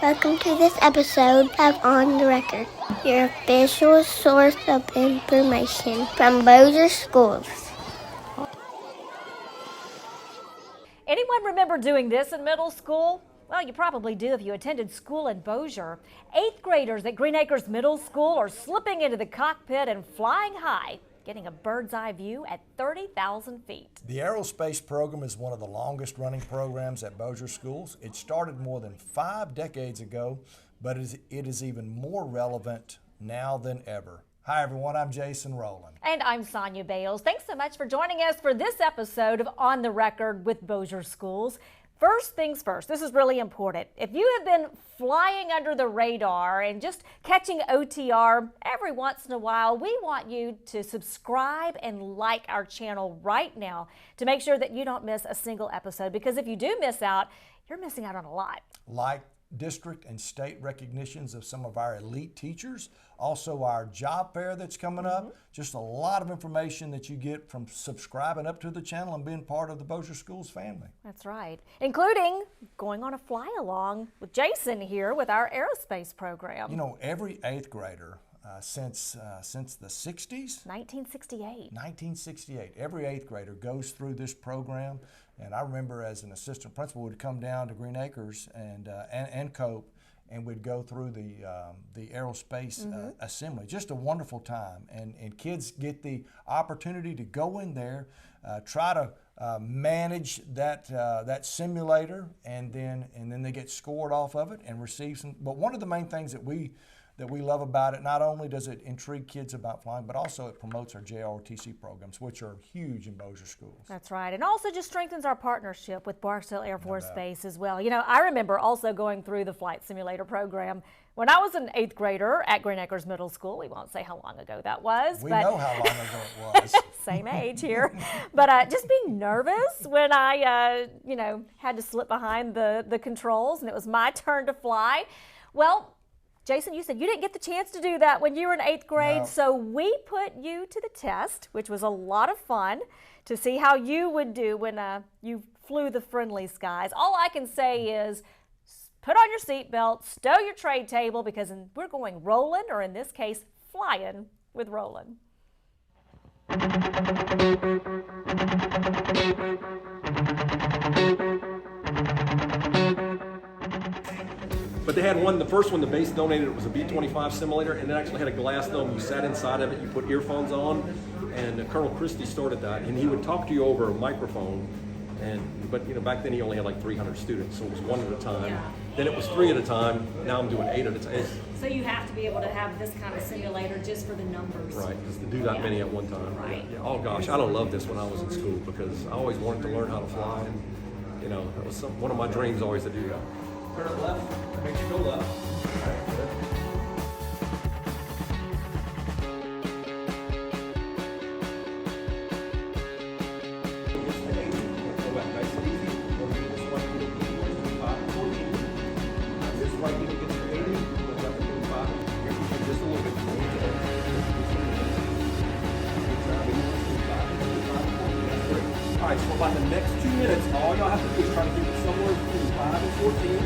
Welcome to this episode of On the Record, your official source of information from Bossier Schools. Anyone remember doing this in middle school? Well, you probably do if you attended school in Bossier. 8th graders at Green Acres Middle School are slipping into the cockpit and flying high, getting a bird's eye view at 30,000 feet. The Aerospace program is one of the longest running programs at Bossier Schools. It started more than 5 decades ago, but it is even more relevant now than ever. Hi everyone, I'm Jason Rowland. And I'm Sonia Bales. Thanks so much for joining us for this episode of On the Record with Bossier Schools. First things first, this is really important. If you have been flying under the radar and just catching OTR every once in a while, we want you to subscribe and like our channel right now to make sure that you don't miss a single episode, because if you do miss out, you're missing out on a lot. Like district and state recognitions of some of our elite teachers, also our job fair that's coming up, just a lot of information that you get from subscribing up to the channel and being part of the Bossier Schools family. That's right, including going on a fly along with Jason here with our aerospace program. You know, every 8th grader since the 60s? 1968. Every 8th grader goes through this program. And I remember as an assistant principal, we'd come down to Green Acres and Cope, and we'd go through the aerospace assembly. Just a wonderful time. And kids get the opportunity to go in there, try to manage that simulator, and then they get scored off of it and receive some. But one of the main things that we love about it, not only does it intrigue kids about flying, but also it promotes our JROTC programs, which are huge in Bossier Schools. That's right, and also just strengthens our partnership with Barksdale Air Force Base as well. You know, I remember also going through the flight simulator program when I was an 8th grader at Green Acres Middle School. We won't say how long ago that was. We know how long ago it was. Same age here. But just being nervous when I, had to slip behind the controls and it was my turn to fly. Well, Jason, you said you didn't get the chance to do that when you were in 8th grade, No. So we put you to the test, which was a lot of fun, to see how you would do when you flew the friendly skies. All I can say is put on your seatbelt, stow your tray table, because we're going rolling, or in this case, flying with Rollin. But they had one, the first one the base donated, it was a B-25 simulator, and it actually had a glass dome. You sat inside of it, you put earphones on, and Colonel Christie started that, and he would talk to you over a microphone. But back then he only had like 300 students, so it was one at a time. Yeah. Then it was 3 at a time. Now I'm doing 8 at a time. So you have to be able to have this kind of simulator just for the numbers. Right, just to do that many at one time. Right. Yeah. Oh gosh, I don't love this when I was in school because I always wanted to learn how to fly, and that was one of my dreams always to do that. Turn left, make sure you go left. All right, good. Go back nice and easy. Go get this right here. 14. This right here gets your 80. Go left and 5. Here, just a little bit. All right, so about the next 2 minutes, all y'all have to do is try to keep it somewhere between 5 and 14.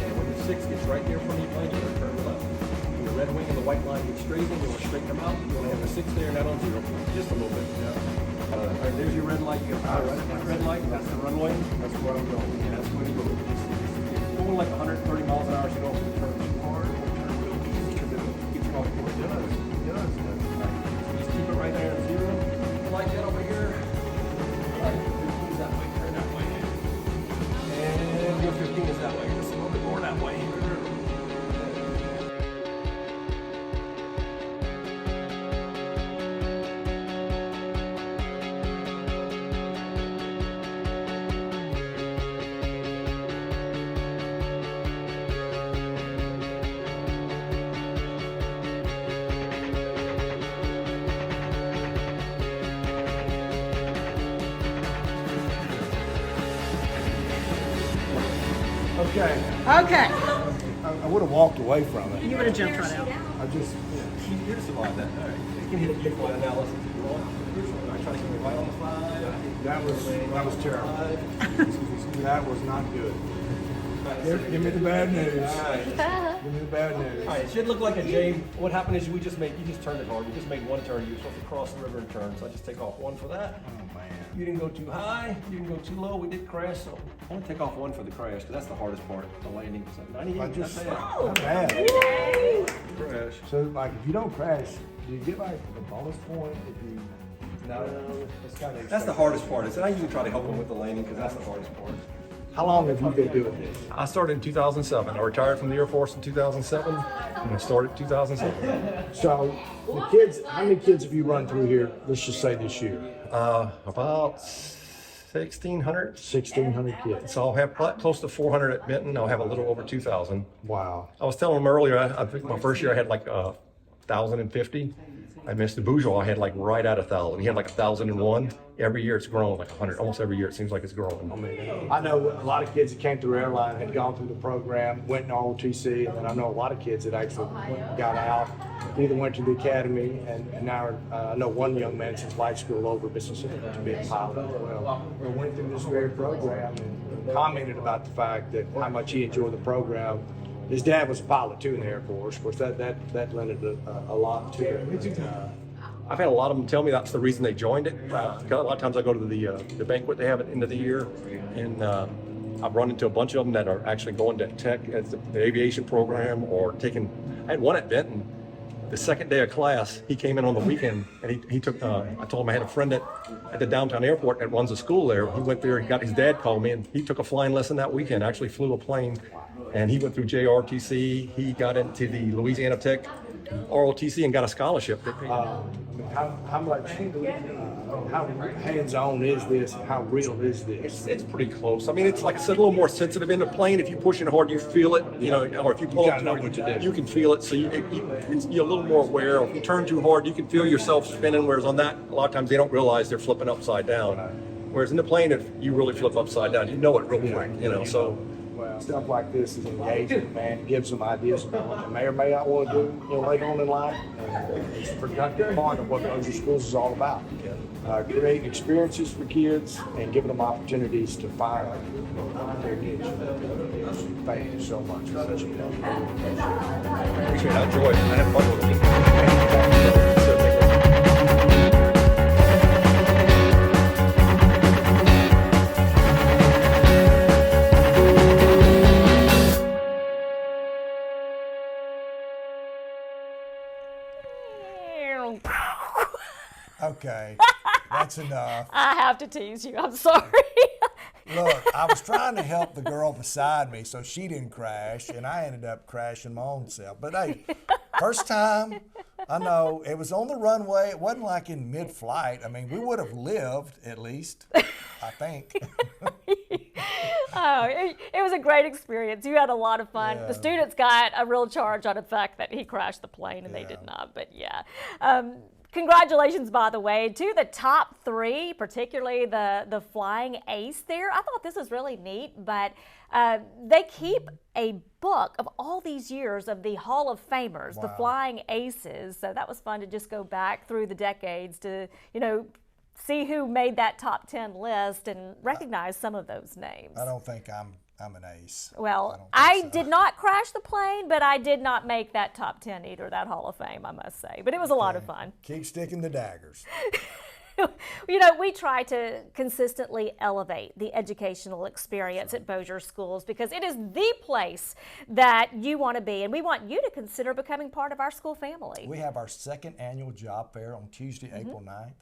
And when the 6 gets right there in front of your plane, you're going to turn left. When the red wing and the white line get straight in, you want to straighten them out. You want to have the 6 there, not on 0. Just a little bit. Yeah. All right, there's your red light. You got that red light. That's the runway. That's where I'm going. And that's where you go. Just going like 130 miles an hour, so you don't have to turn too hard. Turn real easy because it gets you off course. It does. Just keep it right there at 0. Like that over here. All right, 15 is that way. Turn that way. And your 15 is that way. Just a little bit more that way. Okay. Okay. I would have walked away from it. You would have jumped right out. I just, You're survived that. All right. You can hit the viewfinder analysis if you want. Try Try to keep it right on the 5. That was terrible. That was not good. Give me the bad news. Give me the bad news. All right, it should look like a J. What happened is you just turned it hard. You just made one turn. You were supposed to cross the river and turn. So I just take off 1 for that. Oh, man. You didn't go too high. You didn't go too low. We did crash. So I want to take off 1 for the crash because that's the hardest part, the landing. So 98, I just, that's not bad. crash. So, like, if you don't crash, do you get, like, a bonus point if you... No, it's kind of that's the hardest part. I usually try to help them with the landing because that's the hardest part. How long have you been doing this? I started in 2007. I retired from the Air Force in 2007, and I started in 2007. So, the kids, how many kids have you run through here, let's just say this year? About 1,600. 1,600 kids. So I'll have close to 400 at Benton. I'll have a little over 2,000. Wow. I was telling them earlier, I think my first year I had like 1,050. I missed the Bourgeois. I had like right at 1,000. He had like 1,001. Every year it's grown like 100. Almost every year it seems like it's growing. I know a lot of kids that came through airline had gone through the program, went in ROTC, and then I know a lot of kids that actually got out, either went to the academy, and now I know one young man since flight school over at Mississippi to be a pilot as well. We went through this very program and commented about the fact that how much he enjoyed the program. His dad was a pilot too in the Air Force. Of course, that lended a lot to it. I've had a lot of them tell me that's the reason they joined it. A lot of times I go to the banquet they have at the end of the year, and I've run into a bunch of them that are actually going to tech as the aviation program or taking. I had one at Benton. The second day of class, he came in on the weekend, and he took. I told him I had a friend at the downtown airport that runs a school there. He went there. He got his dad called me, and he took a flying lesson that weekend. Actually flew a plane, and he went through JRTC. He got into the Louisiana Tech ROTC and got a scholarship. How much? How hands-on is this? How real is this? It's pretty close. I mean, it's like I said, a little more sensitive in the plane. If you push it hard, you feel it. You know, or if you pull gotta it know too what to hard, do. you can feel it. So you're a little more aware. If you turn too hard, you can feel yourself spinning. Whereas on that, a lot of times they don't realize they're flipping upside down. Whereas in the plane, if you really flip upside down, you know it real quick. You know, so. Well, stuff like this is engaging, man. It gives them ideas about what they may or may not want to do, later on in life. And it's a productive part of what Bossier Schools is all about. Creating experiences for kids and giving them opportunities to find their niche. Thank you so much. Appreciate it. I enjoyed it. I had fun with it. Okay, that's enough. I have to tease you. I'm sorry. Look, I was trying to help the girl beside me so she didn't crash, and I ended up crashing my own self. But hey, first time, I know, it was on the runway. It wasn't like in mid-flight. I mean, we would have lived at least, I think. Oh, it was a great experience. You had a lot of fun. Yeah. The students got a real charge on the fact that he crashed the plane and they did not. But yeah. Congratulations, by the way, to the top 3, particularly the flying ace there. I thought this was really neat, but they keep a book of all these years of the Hall of Famers, the flying aces. So that was fun to just go back through the decades to, see who made that top 10 list and recognize some of those names. I don't think I'm an ace. Well, I did not crash the plane, but I did not make that top 10 either, that Hall of Fame, I must say. But it was a lot of fun. Keep sticking the daggers. We try to consistently elevate the educational experience at Bossier Schools because it is the place that you want to be, and we want you to consider becoming part of our school family. We have our 2nd annual job fair on Tuesday, April 9th,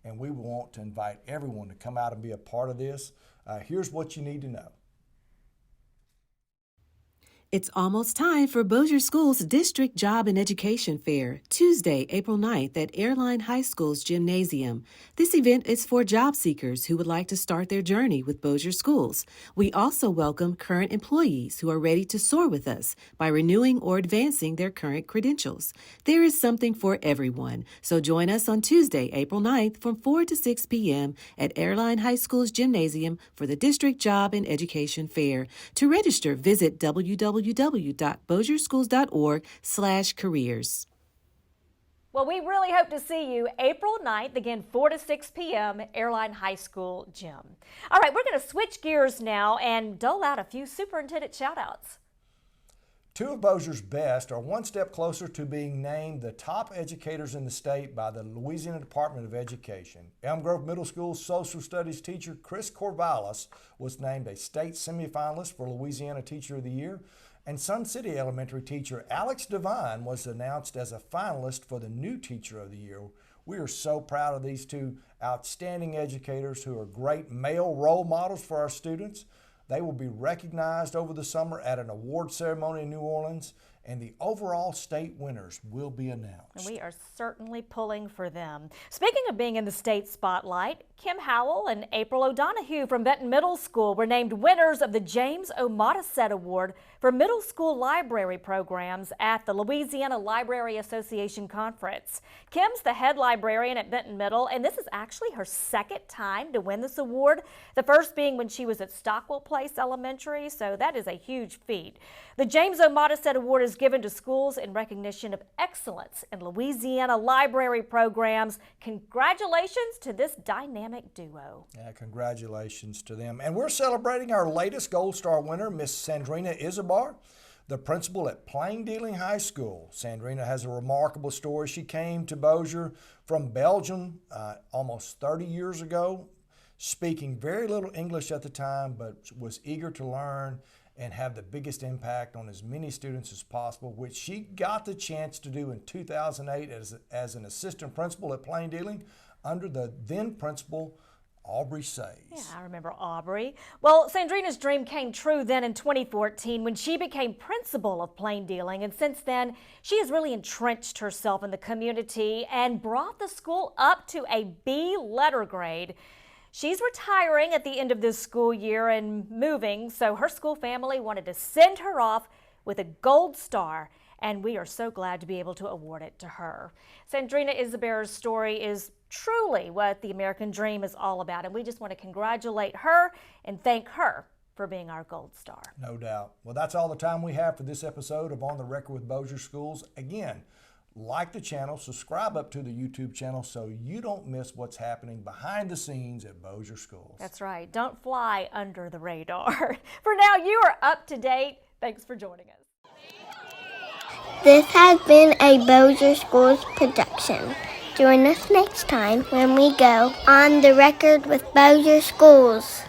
and we want to invite everyone to come out and be a part of this. Here's what you need to know. It's almost time for Bossier Schools District Job and Education Fair, Tuesday, April 9th at Airline High School's Gymnasium. This event is for job seekers who would like to start their journey with Bossier Schools. We also welcome current employees who are ready to soar with us by renewing or advancing their current credentials. There is something for everyone, so join us on Tuesday, April 9th from 4 to 6 p.m. at Airline High School's Gymnasium for the District Job and Education Fair. To register, visit www.bossierschools.org/careers. Well, we really hope to see you April 9th, again 4 to 6 p.m., Airline High School gym. All right, we're going to switch gears now and dole out a few superintendent shout-outs. Two of Bossier's best are one step closer to being named the top educators in the state by the Louisiana Department of Education. Elm Grove Middle School social studies teacher Chris Corvallis was named a state semifinalist for Louisiana Teacher of the Year, and Sun City Elementary teacher Alex Devine was announced as a finalist for the new Teacher of the Year. We are so proud of these two outstanding educators who are great male role models for our students. They will be recognized over the summer at an award ceremony in New Orleans, and the overall state winners will be announced. And we are certainly pulling for them. Speaking of being in the state spotlight, Kim Howell and April O'Donohue from Benton Middle School were named winners of the James O. Modisette Award for middle school library programs at the Louisiana Library Association Conference. Kim's the head librarian at Benton Middle, and this is actually her second time to win this award, the first being when she was at Stockwell Place Elementary, so that is a huge feat. The James O. Modisette Award is given to schools in recognition of excellence in Louisiana library programs. Congratulations to this dynamic duo. Yeah, congratulations to them. And we're celebrating our latest Gold Star winner, Miss Sandrina Isabar, the principal at Plain Dealing High School. Sandrina has a remarkable story. She came to Bossier from Belgium almost 30 years ago, speaking very little English at the time, but was eager to learn and have the biggest impact on as many students as possible, which she got the chance to do in 2008 as an assistant principal at Plain Dealing under the then principal, Aubrey Says. Yeah, I remember Aubrey. Well, Sandrina's dream came true then in 2014 when she became principal of Plain Dealing, and since then she has really entrenched herself in the community and brought the school up to a B letter grade. She's retiring at the end of this school year and moving, so her school family wanted to send her off with a gold star, and we are so glad to be able to award it to her. Sandrina Isabar's story is truly what the American dream is all about, and we just want to congratulate her and thank her for being our gold star. No doubt. Well, that's all the time we have for this episode of On the Record with Bossier Schools. Again, like the channel, subscribe up to the YouTube channel so you don't miss what's happening behind the scenes at Bossier Schools. That's right. Don't fly under the radar. For now, you are up to date. Thanks for joining us. This has been a Bossier Schools production. Join us next time when we go On the Record with Bossier Schools.